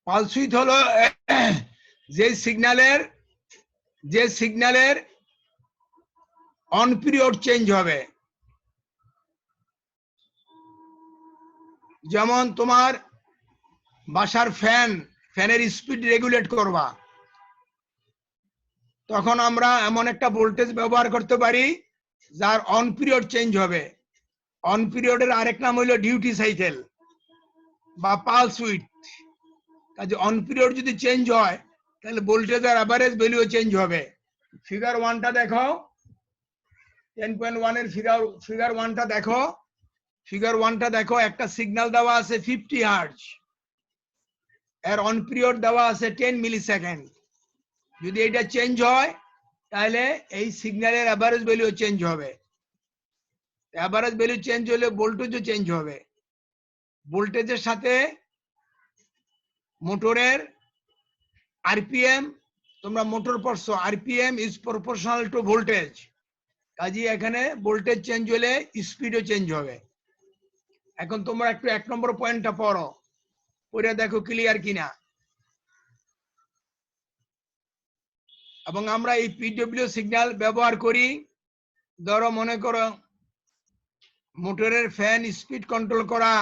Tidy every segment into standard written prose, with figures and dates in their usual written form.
Pulse with হলো যে সিগন্যালের অন পিরিয়ড চেঞ্জ হবে। যেমন তোমার বাসার ফ্যানের স্পিড রেগুলেট করবা, তখন আমরা এমন একটা ভোল্টেজ ব্যবহার করতে পারি যার অন পিরিয়ড চেঞ্জ হবে। অন পিরিয়ডের আরেক নাম হলো ডিউটি সাইকেল বা পালস উইথ। কাজে অন পিরিয়ড যদি চেঞ্জ হয় তাহলে ভোল্টেজের অ্যাভারেজ ভ্যালুও চেঞ্জ হবে। ফিগার 1টা দেখো, 10.1 এর ফিগার 1টা দেখো। ফিগার 1টা দেখো, একটা সিগন্যাল দেওয়া আছে 50 হার্টজ, এর অন পিরিয়ড দেওয়া আছে 10 মিলিসেকেন্ড। যদি এটা চেঞ্জ হয় তাহলে এই সিগন্যালের অ্যাভারেজ ভ্যালু চেঞ্জ হবে। অ্যাভারেজ ভ্যালু চেঞ্জ হলে ভোল্টেজও চেঞ্জ হবে। ভোল্টেজের সাথে মোটরের আরপিএম, তোমরা মোটর পড়ছো, RPM is proportional to voltage. কাজে এখানে ভোল্টেজ চেঞ্জ হলে স্পিডও চেঞ্জ হবে। এখন তোমরা একটু 1 নম্বর পয়েন্টটা পড়ো, পড়ে দেখো ক্লিয়ার কিনা। এবং আমরা এই পিডব্লিউ সিগন্যাল ব্যবহার করি, ধরো মনে করো মোটরের ফ্যান স্পিড কন্ট্রোল করা,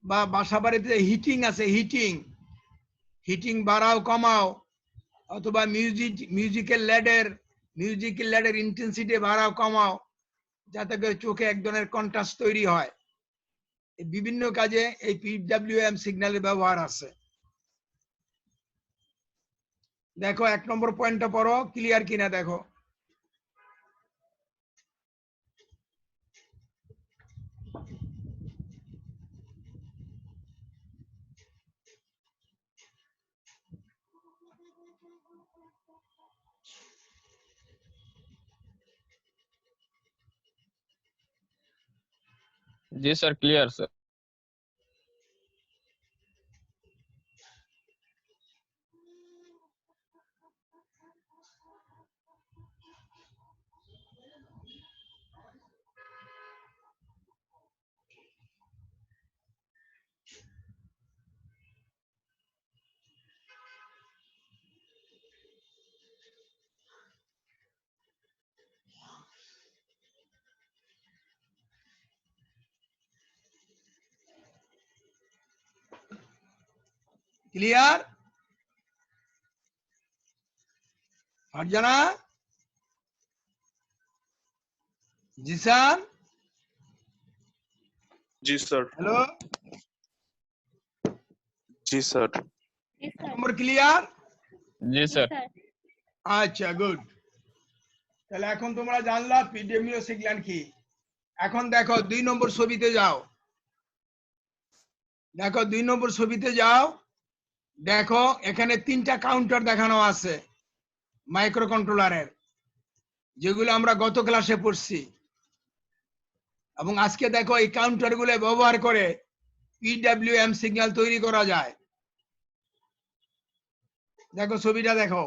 বা বাসা বাড়িতে হিটিং আছে, হিটিং বাড়াও কমাও, অথবা মিউজিক্যাল ল্যাডের ইন্টেন্সিটি বাড়াও কমাও, যাতে করে চোখে এক ধরনের কন্ট্রাস্ট তৈরি হয়। বিভিন্ন কাজে এই পিডব্লিউএম সিগন্যালের ব্যবহার আছে। দেখো 1 নম্বর পয়েন্টটা পড়ো, ক্লিয়ার কিনা দেখো। जी sir, clear sir. Clear Farzana? Zisan? जी सर। হ্যালো, जी सर। Number clear? जी सर। আচ্ছা, গুড। তাহলে এখন তোমরা জানলা পিডব্লিউ সিগন্যাল কি। এখন দেখো 2 নম্বর ছবিতে যাও। দেখো 2 নম্বর ছবিতে যাও। দেখো এখানে 3টা কাউন্টার দেখানো আছে মাইক্রো কন্ট্রোলারের, যেগুলো আমরা গত ক্লাসে পড়ছি। এবং আজকে দেখো এই কাউন্টারগুলো ব্যবহার করে পিডব্লিউএম সিগন্যাল তৈরি করা যায়। দেখো ছবিটা দেখো,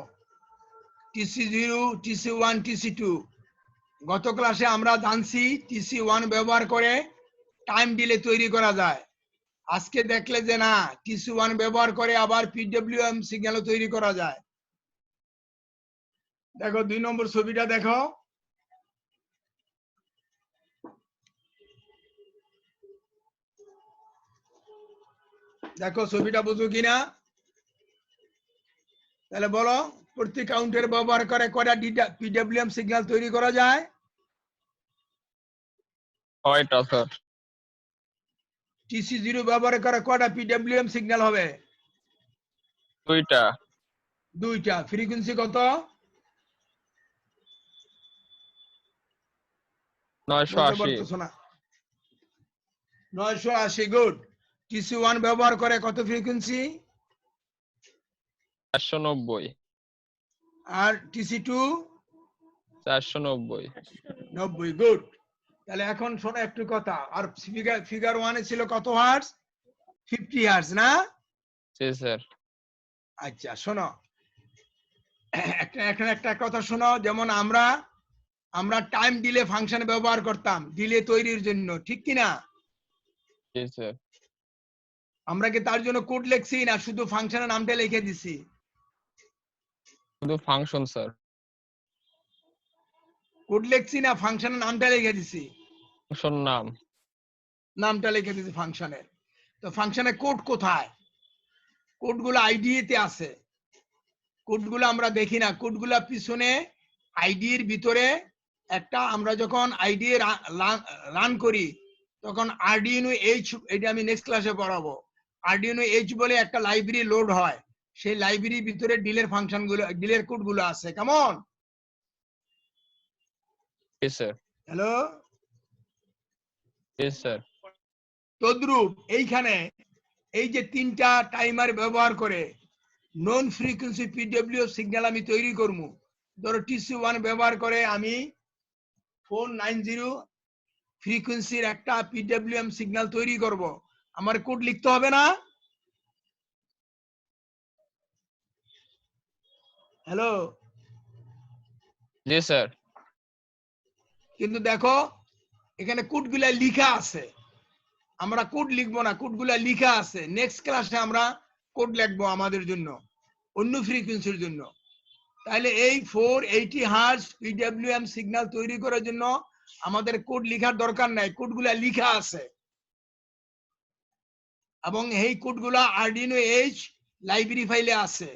TC0, TC1, TC2। গত ক্লাসে আমরা জানছি TC1 ব্যবহার করে টাইম ডিলে তৈরি করা যায়। আজকে দেখলে যে না, TC1 ব্যবহার করে আবার পিডব্লিউএম সিগন্যাল তৈরি করা যায়। দেখো 2 নম্বর ছবিটা দেখো। দেখো ছবিটা বুঝো কিনা, তাহলে বলো প্রতি কাউন্টার ব্যবহার করে কয়টা পিডব্লিউএম সিগন্যাল তৈরি করা যায়? ওইটা স্যার। TC0 ব্যবহার করে কয়টা পিডব্লিউএম সিগন্যাল হবে? দুইটা। ফ্রিকোয়েন্সি কত? 980। 980। গুড। TC1 ব্যবহার করে কত ফ্রিকোয়েন্সি? 490। আর TC2? 490। 90। গুড। তাহলে এখন শোনো একটু কথা। আর ফিগার 1 এ ছিল কত হার্টজ? 50 হার্টজ না? জি স্যার। আচ্ছা শোনো, একটা কথা শোনো। যেমন আমরা টাইম ডিলে ফাংশন ব্যবহার করতাম ডিলে তৈরির জন্য, ঠিক কিনা? জি স্যার। আমরা কি তার জন্য কোড লিখছি না শুধু ফাংশনের নামটা লিখে দিছি? শুধু ফাংশন স্যার। কোড লিখছি না ফাংশনের নামটা লিখে দিছি? ফাংশন নামটা লিখে দিছি ফাংশনের। তো ফাংশনের কোড কোথায়? কোডগুলো আইডিই তে আছে। কোডগুলো আমরা দেখি না, কোডগুলো পিছনে আইডির ভিতরে একটা, আমরা যখন আইডি রান করি তখন আরডিএনও এইচ, এটা আমি নেক্সট ক্লাসে পড়াবো, আরডিএনও এইচ বলে একটা লাইব্রেরি লোড হয়, সেই লাইব্রেরির ভিতরে ডিলের ফাংশনগুলো, ডিলের কোডগুলো আছে। কেমন? জি স্যার। হ্যালো, জি স্যার। তদ্রূপ এইখানে এই যে তিনটা টাইমার ব্যবহার করে নন ফ্রিকোয়েন্সি পিডব্লিউ সিগন্যাল আমি তৈরি করবো। ধরো TC1 ব্যবহার করে আমি 490 ফ্রিকোয়েন্সির একটা পিডব্লিউএম সিগন্যাল তৈরি করব। আমার কোড লিখতে হবে না? হ্যালো, জি স্যার। কিন্তু দেখো এখানে কোডগুলা লিখা আছে, আমরা কোড লিখবো না, কোডগুলা লিখা আছে। নেক্সট ক্লাসে আমরা কোড লিখবো আমাদের জন্য, অন্য ফ্রিকোয়েন্সির জন্য। তাহলে এই 480 হার্টজ পিডব্লিউএম সিগন্যাল তৈরি করার জন্য আমাদের কোড লেখার দরকার নাই, কোডগুলা লিখা আছে। এবং এই কোডগুলা আরডিনো এইচ লাইব্রেরি ফাইলে আছে।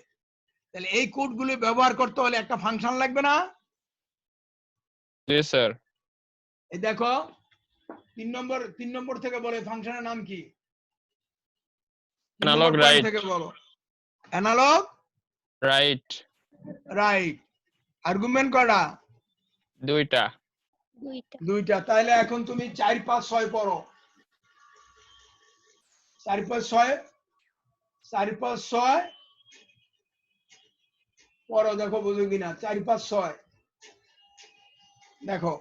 তাহলে এই কোডগুলো ব্যবহার করতে হলে একটা ফাংশন লাগবে না? জি স্যার। এই দেখো 3 নম্বর থেকে বলে ফাংশনের নাম কি? অ্যানালগ রাইট থেকে বলো। Analogue right. রাইট। আর্গুমেন্ট কয়টা? দুইটা। দুইটা। তাহলে এখন তুমি 4 5 6 পড়ো। 4 5 6 4 5 6 পড়ো, দেখো বুঝো কিনা। 4 5 6 দেখো।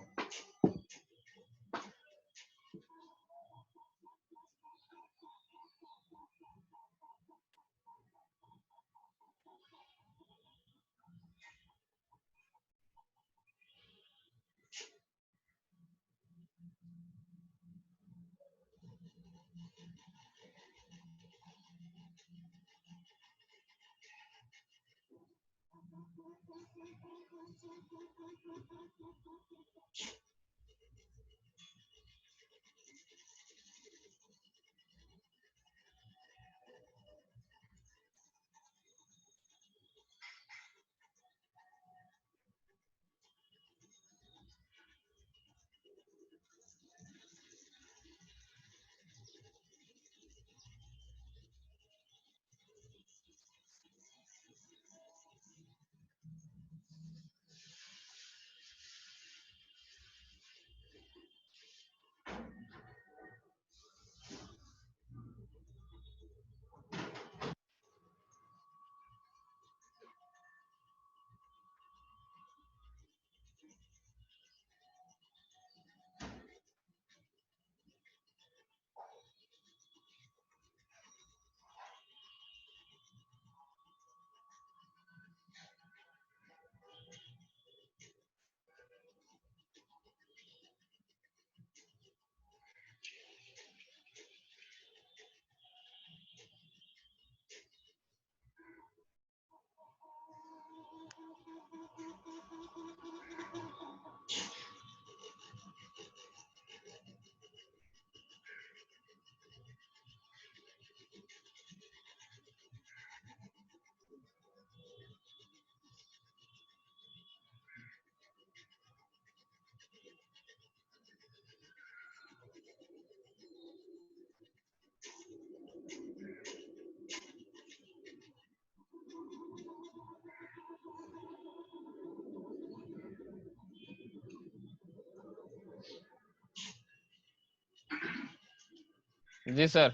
জি sir.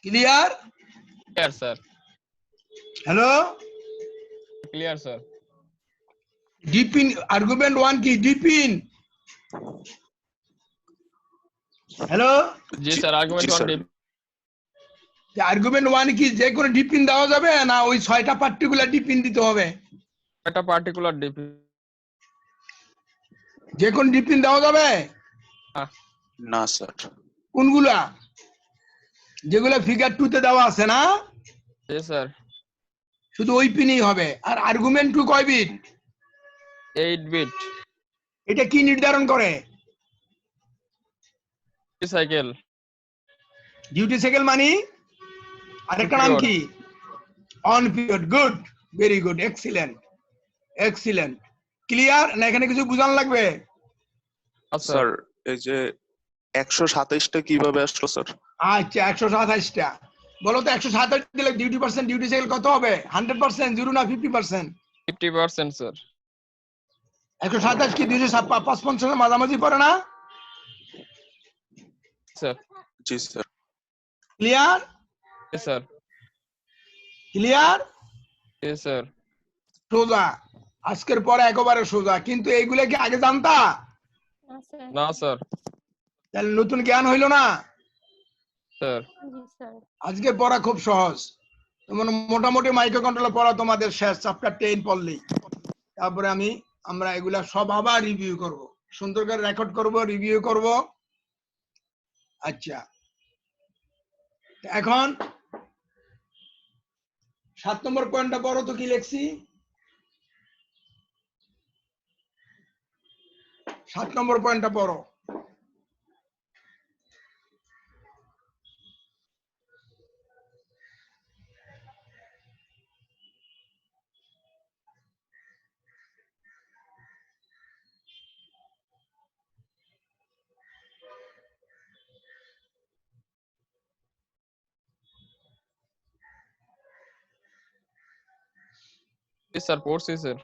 Clear? Clear sir. Hello, clear sir. D pin argument 1 কি? ডিপিন। হ্যালো, জি স্যার। আর্গুমেন্ট 1 ডিপ। আর্গুমেন্ট 1 কি যে কোনো ডিপিন দেওয়া যাবে না ওই 6টা পার্টিকুলার ডিপিন দিতে হবে? একটা পার্টিকুলার ডিপ। যে কোন ডিপিন দেওয়া যাবে? না স্যার। কোনগুলা? যেগুলো ফিগার 2 তে দেওয়া আছে না, জি স্যার। শুধু ওই পিনই হবে। আর আর্গুমেন্ট 2 কয় বিট? 8 বিট। এটা কি নির্ধারণ করে? সাইকেল। ডিউটি সাইকেল মানে আরেকটা নাম Period. কি? On period. Good, very good, excellent, excellent. Clear না? এখানে কিছু বুঝানো লাগবে? আচ্ছা স্যার এই যে 127টা কিভাবে আসলো স্যার? আচ্ছা, 127টা। বলো তো 127 দিলে ডিউটি সাইকেল কত হবে? 100%, 0 না 50%? 50% স্যার। 127 কি 255 এর মাঝামাঝি পড়ে না? স্যার। জি স্যার। ক্লিয়ার? জি স্যার। ক্লিয়ার? জি স্যার। সোজা, আজকের পরে একেবারে সোজা। কিন্তু এইগুলা কি আগে জানতা? না স্যার। তাহলে নতুন জ্ঞান হইলো না? স্যার। আজকে পড়া খুব সহজ। তোমার মোটামুটি মাইক্রো কন্ট্রোলার পড়া তোমাদের শেষ, চ্যাপ্টার 10 পড়লেই। তারপরে আমরা এগুলা সব আবার রিভিউ করব, সুন্দর করে রেকর্ড করব, রিভিউ করব। আচ্ছা, এখন 7 নম্বর পয়েন্টটা পড়ো তো, কি লিখছি? 7 নম্বর পয়েন্টটা পড়ো। জি স্যার, পড়ছি স্যার।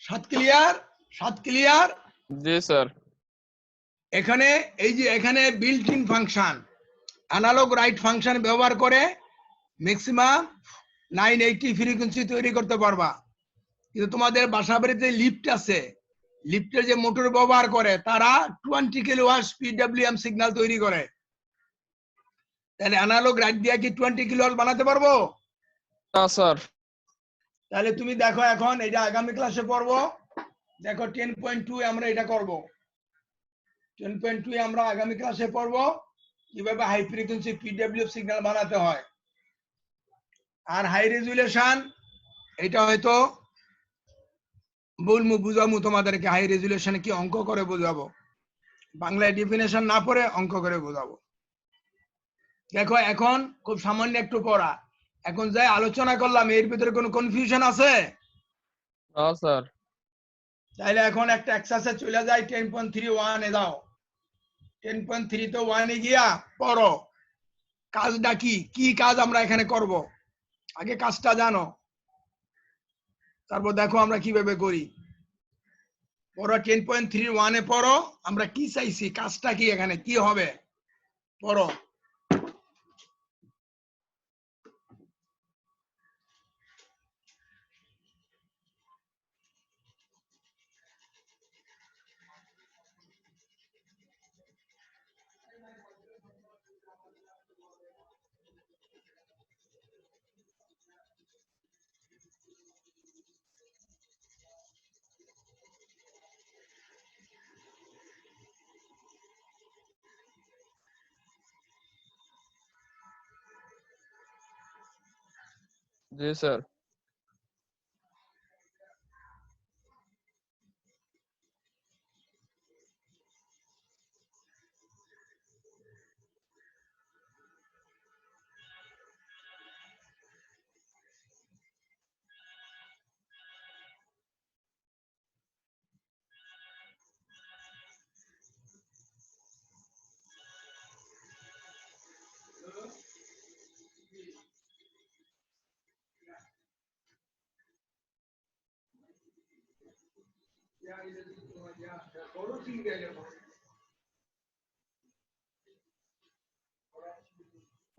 সাত ক্লিয়ার? 7 ক্লিয়ার? জি স্যার। এখানে এই যে এখানে built in function, analog write function ব্যবহার করে ম্যাক্সিমাম 980 ফ্রিকোয়েন্সি তৈরি করতে পারবা। কিন্তু তোমাদের বাসা বাড়িতে লিফট আছে, লিফটের যে মোটর ব্যবহার করে তারা 20 কিলোওয়াট পিডব্লিউএম সিগন্যাল তৈরি করে। তাহলে অ্যানালগ রাইট দিয়ে কি 20 কিলোওয়াট বানাতে পারবো? না স্যার। তাহলে তুমি দেখো, এখন এটা আগামী ক্লাসে পড়বো। দেখো 10.2 আমরা এটা করব। 10.2 আমরা আগামী ক্লাসে পড়বো কিভাবে হাই ফ্রিকোয়েন্সি পিডব্লিউ সিগন্যাল বানাতে হয়। আর হাই রেজুলেশন, এটা হয়তো বলবো, বুঝাবো তোমাদেরকে হাই রেজুলেশনে কি অঙ্ক করে বোঝাবো, বাংলায় ডেফিনেশন না পড়ে অঙ্ক করে বোঝাবো। দেখো এখন খুব সামান্য একটু পড়া, এখন যাই আলোচনা করলাম এর ভিতরে কোনো কনফিউশন আছে? না স্যার। তাইলে এখন একটা এক্সারসাইজ চলে যায় 10.3 এ দাও। 10.3 তো 1 এ গিয়া পড়ো। কাজটা কি কি কাজ আমরা এখানে করব, আগে কাজটা জানো, তারপর দেখো আমরা কিভাবে করি। পড়ো 10.3 এ পড়ো, আমরা কি চাইছি, কাজটা কি, এখানে কি হবে, পড়ো। জি স্যার।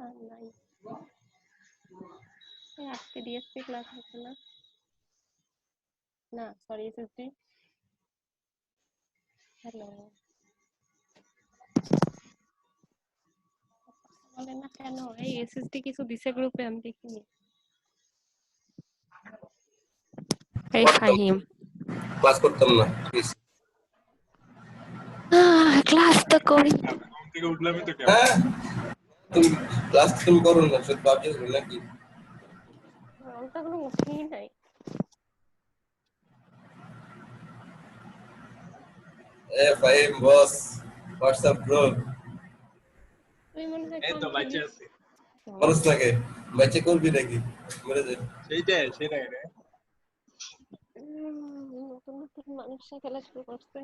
আর নাই এই আজকে ডিএসপি ক্লাস হচ্ছে না না সরি এসএসডি হ্যালো বলেন না কেন এই এসএসডি কিছু দিছে গ্রুপে আমি দেখিনি এই ফাহিম ক্লাস করতাম না প্লিজ। ক্লাস তো করি থেকে উঠলামই তো হ্যাঁ তুমি ক্লাস তুমি করো না শুধু ভাবছি নাকি ওটা কোনো উঠেই নাই এ ফাহিম বস হোয়াটসঅ্যাপ ব্রো তুই মনে হয় এই তো বাচ্চা আছে মানুষ লাগে বাচ্চা করবি নাকি মরে যায় সেটাই রে নতুন নতুন মানুষরা খেলা শুরু করছে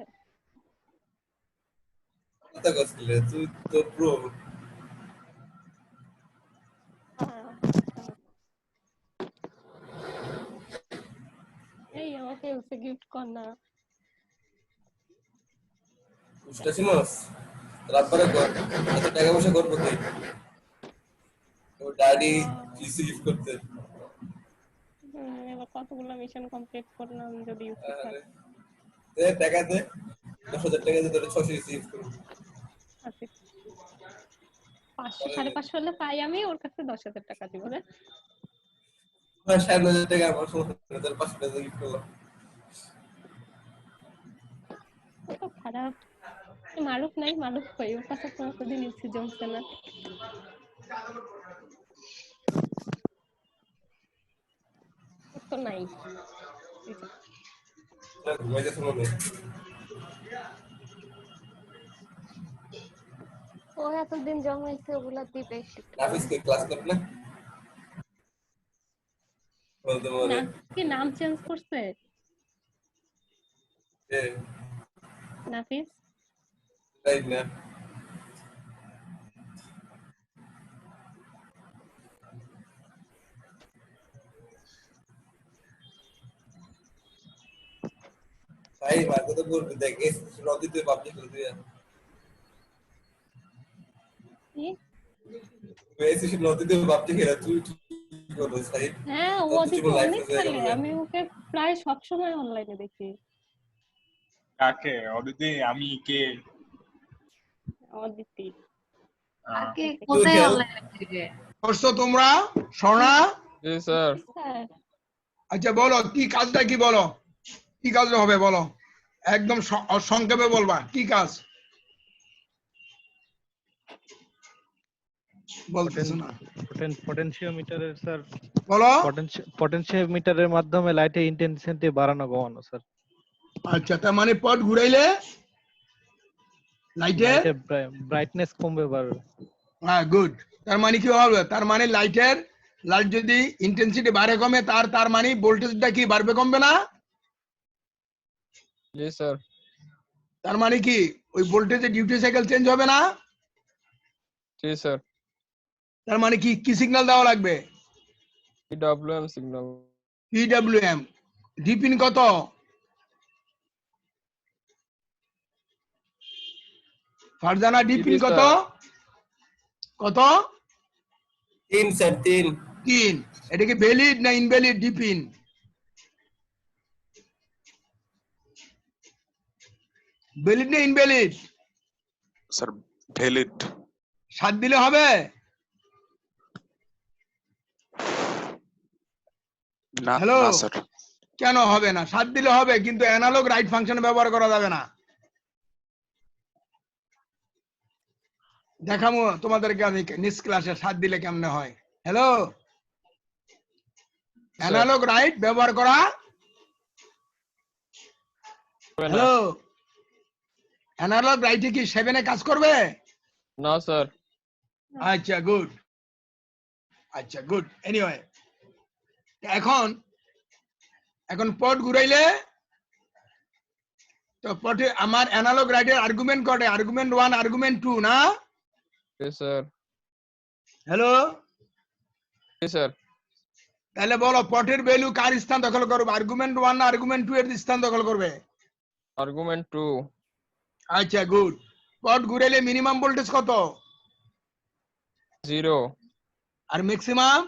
কথা করছিলে তুই তো প্রো এই আমাকে গিফট কর না উষ্টা চিনস রাব্বারে কর এত টাকা পয়সা করবো কি ও ডাডি পিসি গিফট করতে এবার কতগুলো মিশন কমপ্লিট করলাম যদি দে টাকা দে 10,000 টাকা দিয়ে তোর 600 রিসিভ করব 500 550 হলে পাই আমি ওর কাছে 10,000 টাকা দিব রে 7,000 টাকা আমার সমস্যা তোর 500 টাকা গিফট করলাম কত খারাপ মারুফ নাই মারুফ কই ওর কাছে কোনোদিন ইচ্ছে জমছে না তো নাই না ঘুমাই যাচ্ছে মনে ও এতদিন জমাইছে ওগুলা দিবে নাফিস কে ক্লাস করব না বলতে বলে কি নাম চেঞ্জ করছে এ নাফিস তাই না ভাই মাকে তো বলবি দেখ এস রদিতে পাবলিক করে দিয়া কি এসে নদীতে ভাবতে খেলা তুই করো সাইড হ্যাঁ ও দিকে অনেক খেলে আমি ওকে প্রায় সব সময় অনলাইনে দেখি কাকে অদিতি আমি কে অদিতি আগে কোথায় অনলাইনে থেকে করছো তোমরা সোনা জি স্যার স্যার আচ্ছা বলো কি কাজটা কি বলো কি কাজ হবে বলো একদম সংক্ষেপে বলবা কি কাজ বলতেছো না পটেনশিওমিটারের স্যার বলো পটেনশিওমিটারের মাধ্যমে লাইটের ইন্টেনসিটি বাড়ানো কমানো স্যার আচ্ছা তার মানে পট ঘুরাইলে লাইটের ব্রাইটনেস কমবে বাড়বে হ্যাঁ গুড তার মানে কি হবে তার মানে লাইট যদি ইন্টেনসিটি বাড়ে কমে তার মানে ভোল্টেজটা কি বাড়বে কমবে না জি স্যার তার মানে কি ওই ভোল্টেজের ডিউটি সাইকেল চেঞ্জ হবে না জি স্যার তার মানে কি সিগন্যাল দেওয়া লাগবে পিডব্লিউএম সিগন্যাল পিডব্লিউএম ডিপিন কত ফারজানা ডিপিন কত কত 3 স্যার 3 এটা কি ভ্যালিড না ইনভ্যালিড ডিপিন ভ্যালিড না ইনভ্যালিড স্যার ভ্যালিড 7 দিলে হবে না হ্যালো না স্যার কেন হবে না 7 দিলে হবে কিন্তু অ্যানালগ রাইট ফাংশন ব্যবহার করা যাবে না দেখামো তোমাদেরকে আমি নেক্সট ক্লাসে 7 দিলে কেমনে হয় হ্যালো অ্যানালগ রাইট ব্যবহার করা হ্যালো অ্যানালগ রাইটে কি 7 এ কাজ করবে না স্যার আচ্ছা গুড এনিওয়ে এখন পট ঘুরাইলে তো পটে আমার অ্যানালগ রাইটের আর্গুমেন্ট কটে আর্গুমেন্ট 1 আর্গুমেন্ট 2 না জি স্যার হ্যালো জি স্যার তাহলে বলো পটের ভ্যালু কার স্থান দখল করবে, আর্গুমেন্ট 1 না আর্গুমেন্ট 2 এর স্থান দখল করবে? আর্গুমেন্ট 2 আচ্ছা গুড। পট ঘুরেলে মিনিমাম ভোল্টেজ কত 0 আর ম্যাক্সিমাম?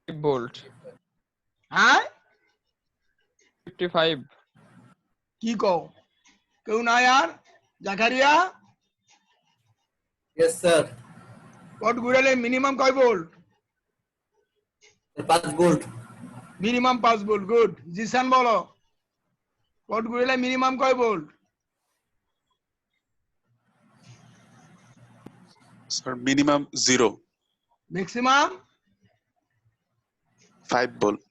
5 ভোল্ট হ্যাঁ 55 কি কও কেউ নাই আর? জাকারিয়া यस सर পট ঘুরেলে মিনিমাম কয় volt? 5 volt minimum 5 volt. Good. Jisan বলো পট ঘুরেলে মিনিমাম কয় volt? Sir minimum 0 maximum 5 volt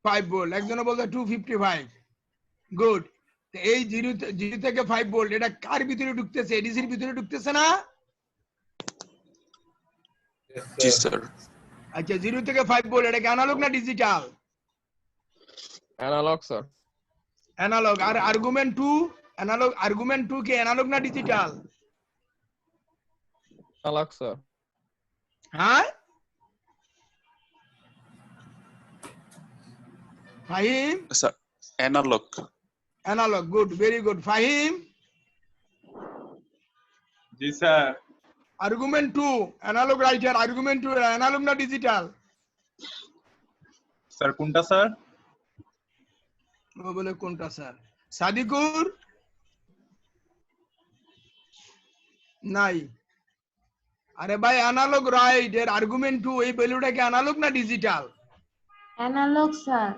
5 volt. একজনে বলতে 255। গুড। এই 0 থেকে 5 ভোল্ট এটা কার ভিতরে ঢুকতেছে? এডিসির ভিতরে ঢুকতেছে না? জি স্যার আচ্ছা 0 থেকে 5 ভোল্ট এটা কি অ্যানালগ না ডিজিটাল? Analogue sir analogue. আর আর্গুমেন্ট 2 অ্যানালগ, আর্গুমেন্ট 2 কি অ্যানালগ না ডিজিটাল? অ্যানালগ স্যার হ্যাঁ Fahim? Sir analogue analogue. Good, very good. Fahim জি sir argument 2 analogue writer, argument 2 analogue না ডিজিটাল? স্যার কোনটা স্যার? ও বলে কোনটা স্যার? সাদিকুর নাই। আরে ভাই অ্যানালগ রাইট এর আর্গুমেন্ট 2 এই ভ্যালুটা কি অ্যানালগ না ডিজিটাল? অ্যানালগ স্যার।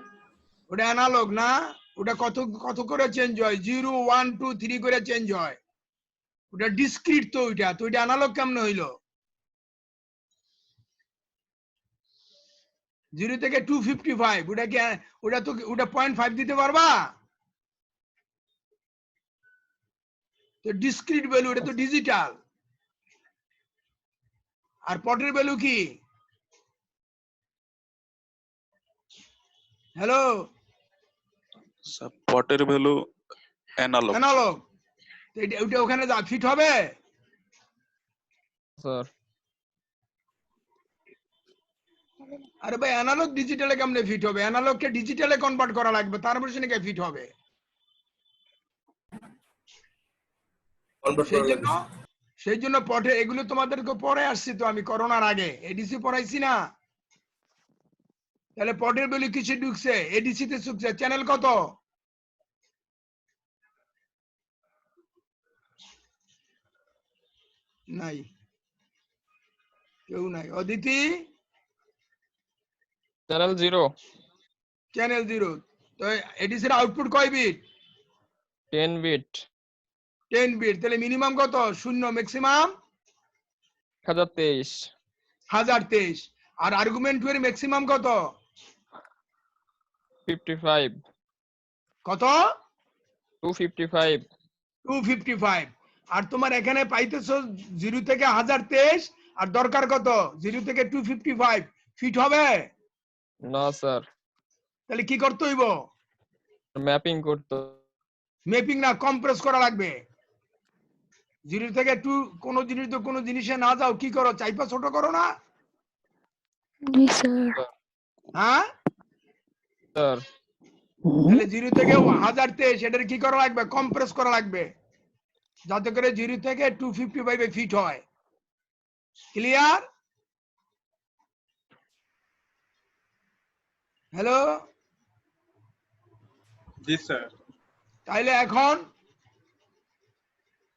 ওটা অ্যানালগ না? ওটা কত কত করে চেঞ্জ হয়? 0 1 2 3 করে চেঞ্জ হয়। ওটা ডিসক্রিট তো ওইটা, তো ওইটা অ্যানালগ কেমনে হইলো? 0 থেকে 255 ওটা কি ওটা তো ওটা 0.5 দিতে পারবা? তো ডিসক্রিট ভ্যালু, এটা তো ডিজিটাল। আর পটের ভ্যালু কি? হ্যালো স্যার পটের ভ্যালু অ্যানালগ অ্যানালগ। তো ওটা ওখানে যা ফিট হবে? স্যার আরে ভাই অ্যানালগ ডিজিটালে কেমনে ফিট হবে? অ্যানালগকে ডিজিটালে কনভার্ট করা লাগবে, তারপরে সেটাকে ফিট হবে। कन्वर्ट সেই করা জন্য লাগবে সেই জন্য পটে এগুলো তোমাদেরকে পড়ে আসছি তো আমি করোনার আগে, এডিসি পড়াইছি না? তাহলে পটের ভ্যালু কিসে ঢুকছে? এডিসি তে ঢুকছে। চ্যানেল কত? নাই, কেউ নাই। Aditi channel 0 channel 0। তো এডিসির আউটপুট কয় বিট? 10 bit 10 bit. তাহলে মিনিমাম কত? 0। ম্যাক্সিমাম 1023 1023। আর আর্গুমেন্ট 2 এর ম্যাক্সিমাম কত? 55 কত? 255 255। আর তোমার এখানে পাইতেছো 0 থেকে 1023 আর দরকার কত? 0 থেকে 255 ফিট হবে? না স্যার তাহলে কি করতে হইব? ম্যাপিং করতে ম্যাপিং না, কম্প্রেস করা লাগবে। 0 থেকে 2 কোন জিনিস তো কোন জিনিসে না যাও, কি করো? চাইপা ছোট করো না? জি স্যার। হ্যাঁ স্যার তাহলে 0 থেকে 1023 এটার কি করা লাগবে? কম্প্রেস করা লাগবে, যাতে করে 0 থেকে 255 এ ফিট হয়। ক্লিয়ার? হ্যালো জি স্যার তাইলে এখন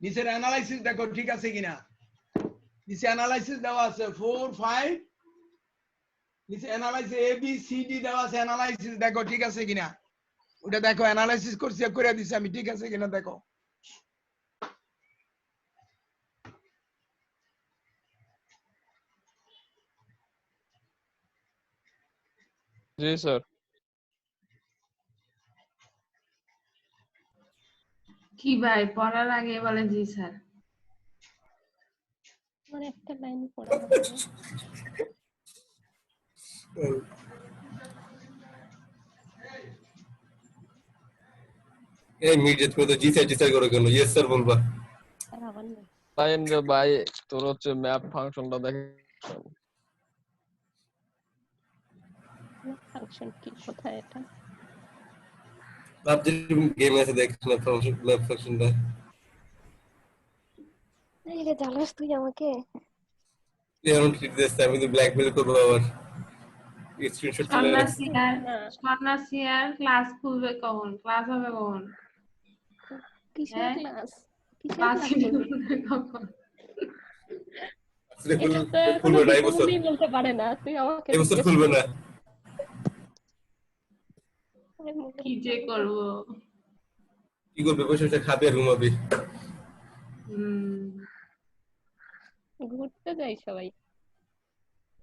নিচের অ্যানালাইসিস দেখো ঠিক আছে কিনা। নিচে অ্যানালাইসিস দেওয়া আছে 4 5, নিচে analysis A B C D দেওয়া আছে। অ্যানালাইসিস দেখো ঠিক আছে কিনা, ওটা দেখো। অ্যানালাইসিস করছি, করে দিছি আমি, ঠিক আছে কিনা দেখো। জি স্যার কি ভাই পড়ার আগে বলে জি স্যার। আমার একটা লাইন পড়া হবে। এই মিডিয়েট করে তো জি স্যার করে কেন? ইয়েস স্যার বলবা। আর আবার না। লাইন রে ভাই তোর হচ্ছে ম্যাপ ফাংশনটা দেখে ফাংশন কি, কোথায় এটা? পাবজি গেম আছে দেখ না ম্যাপ ফাংশনটা। এই রে জ্বালাস তুই আমাকে। এমন ট্রিট দিচ্ছে আমি তো ব্ল্যাকমেল করবো আবার। স্ক্রিনশট তুলে রাখছি। সন্ন্যাসী আর ক্লাস খুলবে কখন? ক্লাস হবে কখন? কিসের হ্যাঁ? ক্লাস? কিসের ক্লাস ক্লাস করবে? খুলবে কখন? আজকে এটা তো এখনো খুলবে না এই বছর, দীপাবলি বলতে পারে না, তুই আমাকে এই বছর জিজ্ঞেস খুলবে না। কি যে করবো? কি করবে, বসে বসে খাবে আর ঘুমাবি। ঘুরতে যাই সবাই।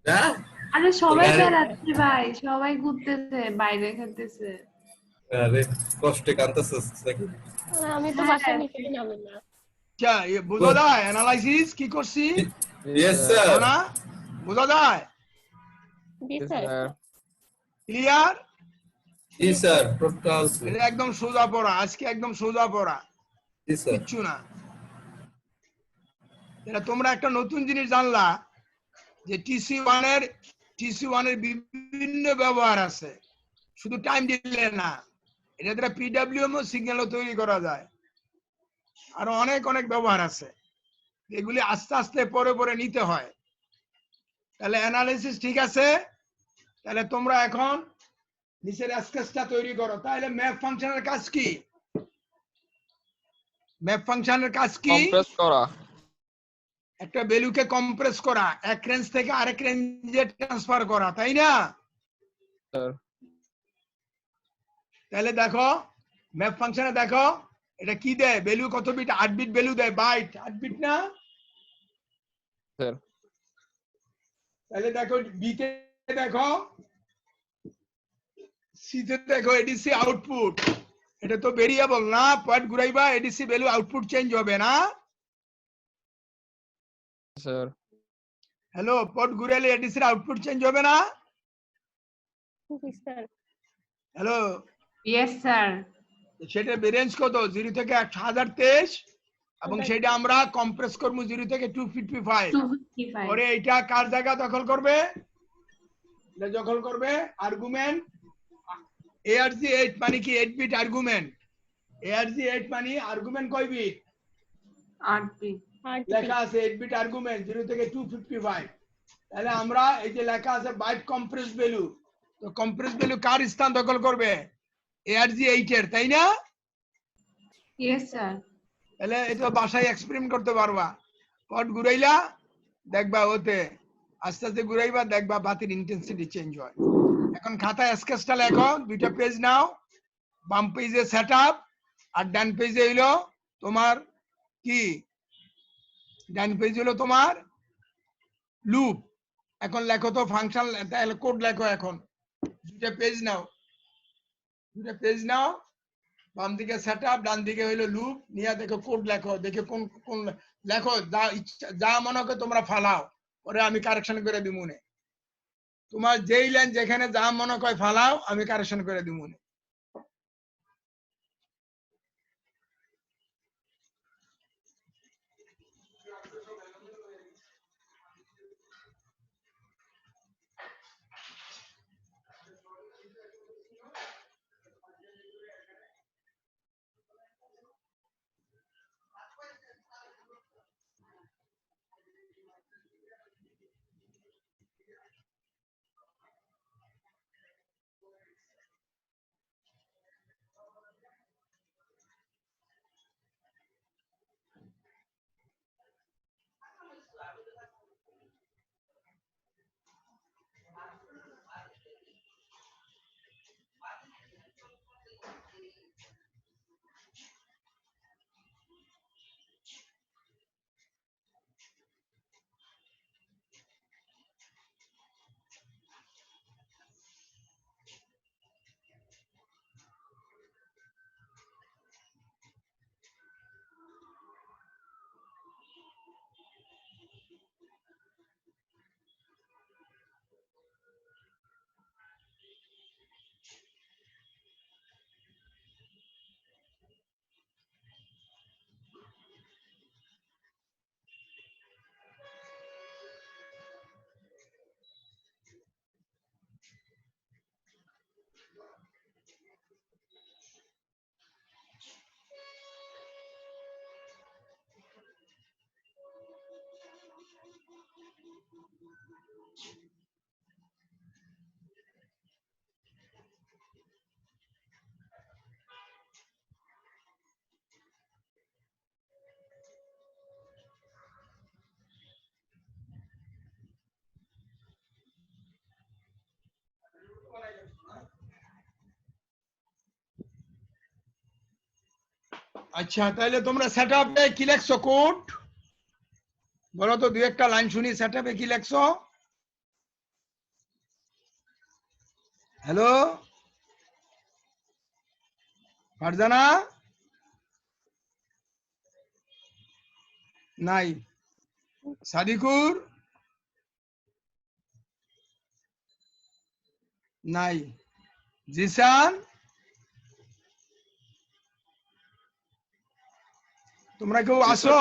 হ্যাঁ আরে সবাই আরে- বেড়াচ্ছে ভাই, সবাই ঘুরতেছে, বাইরে খেলতেছে। আরে কষ্টে কাঁদতেছিস নাকি? আমি তো হ্যাঁ। বাসার নিচে নামি না। আচ্ছা বোঝা যায় অ্যানালাইসিস কি করছি? Yes sir. না বোঝা যায়? জি Yes, স্যার। sir. ক্লিয়ার? জি স্যার টোটাল। এটা একদম সোজা পড়া, আজকে একদম সোজা পড়া, জি স্যার। কিচ্ছু না। এটা তোমরা একটা নতুন জিনিস জানলা যে TC1 এর বিভিন্ন ব্যবহার আছে, শুধু টাইম দিলে না, এটা দ্বারা PWM ও সিগন্যালও তৈরি করা যায়, আরো অনেক অনেক ব্যবহার আছে, এগুলি আস্তে আস্তে পরে পরে নিতে হয়। তাহলে অ্যানালিসিস ঠিক আছে, তাহলে তোমরা এখন নিচের স্কেচটা তৈরি করো। তাহলে ম্যাপ ফাংশনের কাজ কি? ম্যাপ ফাংশনের কাজ কি? Compress করা। একটা ভ্যালুকে কম্প্রেস করা, এক রেঞ্জ থেকে আরেক রেঞ্জে ট্রান্সফার করা, তাই না? Sir. তাহলে দেখো ম্যাপ ফাংশনে দেখো এটা কি দেয়, ভ্যালু কত বিট? 8 বিট ভ্যালু দেয়, বাইট 8 বিট না? Sir. তাহলে দেখো বি তে দেখো, সি তে দেখো এডিসি আউটপুট, এটা তো ভেরিয়েবল না, পয়েন্ট ঘুরাইবা এডিসি ভ্যালু আউটপুট চেঞ্জ হবে না? Sir. হ্যালো, পয়েন্ট ঘুরাইলে এডিসির আউটপুট চেঞ্জ হবে না? জি স্যার। Hello, yes sir. সেটা রেঞ্জ কত? 0 থেকে 1023, এবং সেটা আমরা কম্প্রেস করবো 0 থেকে 255। 255। পরে এটা কার জায়গা দখল করবে? এটা দখল করবে আর্গুমেন্ট ARG8, মানে কি 8 বিট আর্গুমেন্ট। ARG8 মানে আর্গুমেন্ট কয় বিট? 8 বিট। লেখা আছে 8 বিট আর্গুমেন্ট 0 থেকে 255। তাহলে আমরা এই যে লেখা আছে বাইট কম্প্রেস ভ্যালু, তো কম্প্রেস ভ্যালু কার স্থান দখল করবে? ARG8 এর, তাই না? Yes sir. তাহলে এটা বাসায় এক্সপেরিমেন্ট করতে পারবা। পট ঘুরাইলা দেখবা, ওতে আস্তে আস্তে ঘুরাইবা দেখবা বাতির ইন্টেন্সিটি চেঞ্জ হয়। এখন খাতায় স্কেচটা লেখো, দুইটা পেজ নাও, বাম পেজে সেটআপ আর ডান পেজে হইলো তোমার কি? ডান পেজ হলো তোমার লুপ। এখন লেখো তো ফাংশন, তাহলে কোড লেখো। এখন দুইটা পেজ নাও, দুইটা পেজ নাও, বাম দিকে সেটআপ, ডান দিকে হইলো লুপ, নিয়ে দেখো কোড লেখো, দেখে কোন কোন লেখো, যা মনে করে তোমরা ফালাও, পরে আমি কারেকশন করে দিব মনে। তোমার যেই লাইন যেখানে যা মনে করে ফালাও, আমি কারেকশন করে দিব মনে। আচ্ছা, তাহলে তোমরা সেটআপে কি লেখছো কোড? বলো তো দুই একটা লাইন শুনি, সেটআপে কি লেখছো? হ্যালো ফারজানা? নাই। সাদিকুর? নাই। জিসান? তোমরা কেউ জি, স্যার। আসো?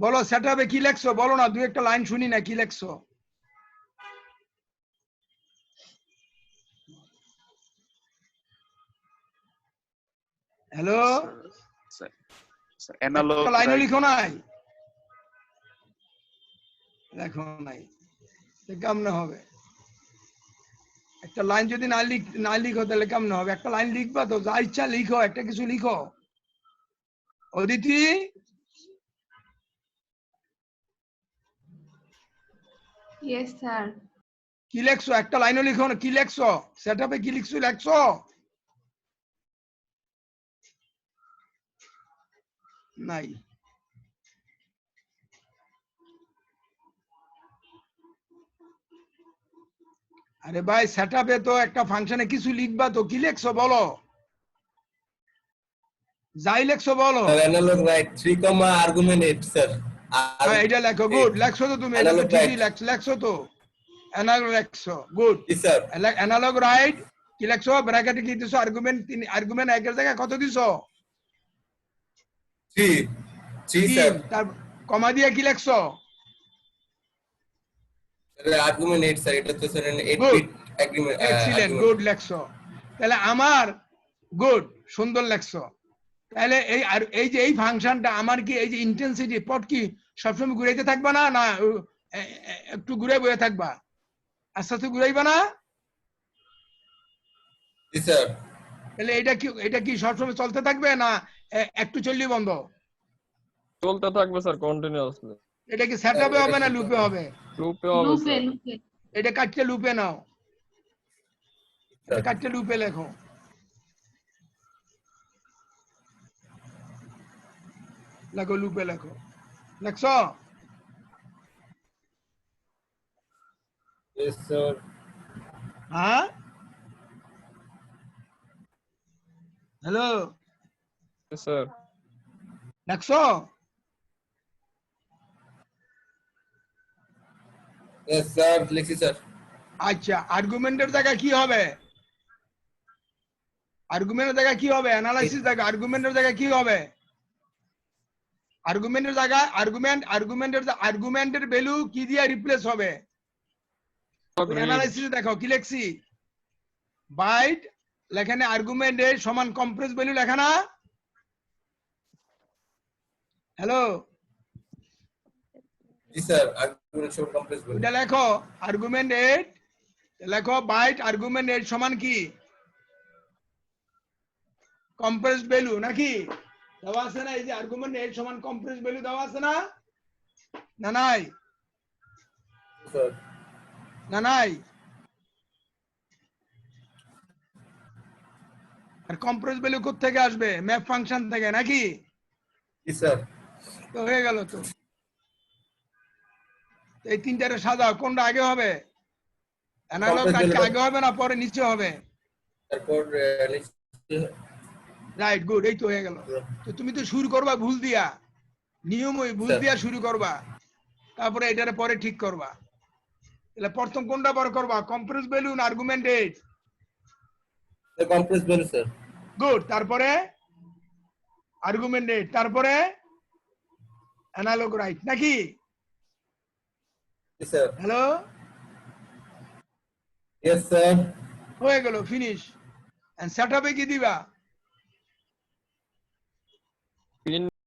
বলো সেটআপে কি লেখছো, বলো না, দুই একটা লাইন শুনি না, কি লেখছো? হ্যালো, অ্যানালগ একটা লাইনও রাইট লিখো নাই? লেখো নাই, কেমনে হবে? একটা লাইন যদি না লিখো তাহলে কেমনে হবে? একটা লাইন লিখবা তো, যা ইচ্ছা লিখো, একটা কিছু লিখো। অদিতি? Yes sir. কি লেখছো? একটা লাইনও লিখো না, কি লেখছো? সেটআপে কি লেখছো? নাই। আরে ভাই, সেটআপে তো একটা ফাংশনে কিছু লিখবা তো, কি লেখছো বলো? যাই লেখছো বলো। Sir, analog right 3, argument 8, sir. হ্যাঁ, এটা লেখো, গুড লেখছো তো তুমি, এটা তো Analog ঠিকই right. লেখছো তো। অ্যানালগ লেখছো, good. Yes, sir. Analogue right কি লেখছো? ব্র্যাকেটে কি দিছো? আর্গুমেন্ট, আর্গুমেন্ট একের জায়গায় কত দিছো? 3, sir. তার কমা দিয়ে কি লেখছো? Sir, argument 8, sir. It is an 8 Good. bit agreement. Excellent, Argument. Good লেখছো। তাহলে আমার গুড, সুন্দর লেখছো। তাহলে এই যে এই ফাংশনটা আমার কি, এই যে ইন্টেন্সিটি পট কি সবসময় ঘুরাইতে থাকবা না, না একটু ঘুরে বয়ে থাকবা? আস্তে আস্তে ঘুরাইবা না? Yes, sir. তাহলে এটা কি সবসময় চলতে থাকবে, না একটু চললেই বন্ধ? চলতে থাকবে স্যার কন্টিনিউয়াসলি। এটা কি সেটআপে হবে না লুপে হবে? লুপে হবে লুপে স্যার। লুপে। এটা কাটতে লুপে নাও, এটা Sir. কাটতে লুপে লেখো। লেখো, লুপে লেখো। লেখছো? Yes, sir. হ্যাঁ, হ্যালো, স্যার লেখছো? Yes, sir. Lexi, sir. আচ্ছা, আর্গুমেন্টের জায়গায় কি হবে? আর্গুমেন্টের জায়গায় কি হবে? অ্যানালাইসিস জায়গা, আর্গুমেন্টের জায়গায় কি হবে? আর্গুমেন্টের জায়গায় আর্গুমেন্টের ভ্যালু কি দিয়ে রিপ্লেস হবে? অ্যানালাইসিস দেখো কি লেখছি, বাইট লেখানে আর্গুমেন্ট এ সমান কম্প্রেস ভ্যালু লেখা না? Hello, Yes, sir. Argument should compress value. এটা লেখো আর্গুমেন্ট 8, লেখো বাইট আর্গুমেন্ট 8 সমান কি কম্প্রেস ভ্যালু, নাকি দেওয়া আছে না? এই যে আর্গুমেন্ট 8 সমান কম্প্রেস ভ্যালু দেওয়া আছে না? না নাই? Yes, sir. না নাই? আর কম্প্রেস ভ্যালু কোথা থেকে আসবে? ম্যাপ ফাংশন থেকে, নাকি? Yes, sir. তো হয়ে গেল তো। এই তিনটারে সাজাও, কোনটা আগে হবে? অ্যানালগ Compress value আগে হবে না পরে নিচে হবে? তারপর next রাইট, গুড, এই তো হয়ে গেল। তো তুমি তো শুরু করবা ভুল দিয়া, নিয়ম ওই ভুল Sir. দিয়া শুরু করবা, তারপরে এটারে পরে ঠিক করবা। তাহলে প্রথম কোনটা বড় করবা, কম্প্রেস ভ্যালু না argument 8? the compress value, sir. Good, তারপরে আর্গুমেন্ট 8, তারপরে অ্যানালগ রাইট, নাকি? Yes, sir. Hello, Yes, sir. হয়ে গেল, ফিনিশ। এন্ড সেটআপে কি দিবা?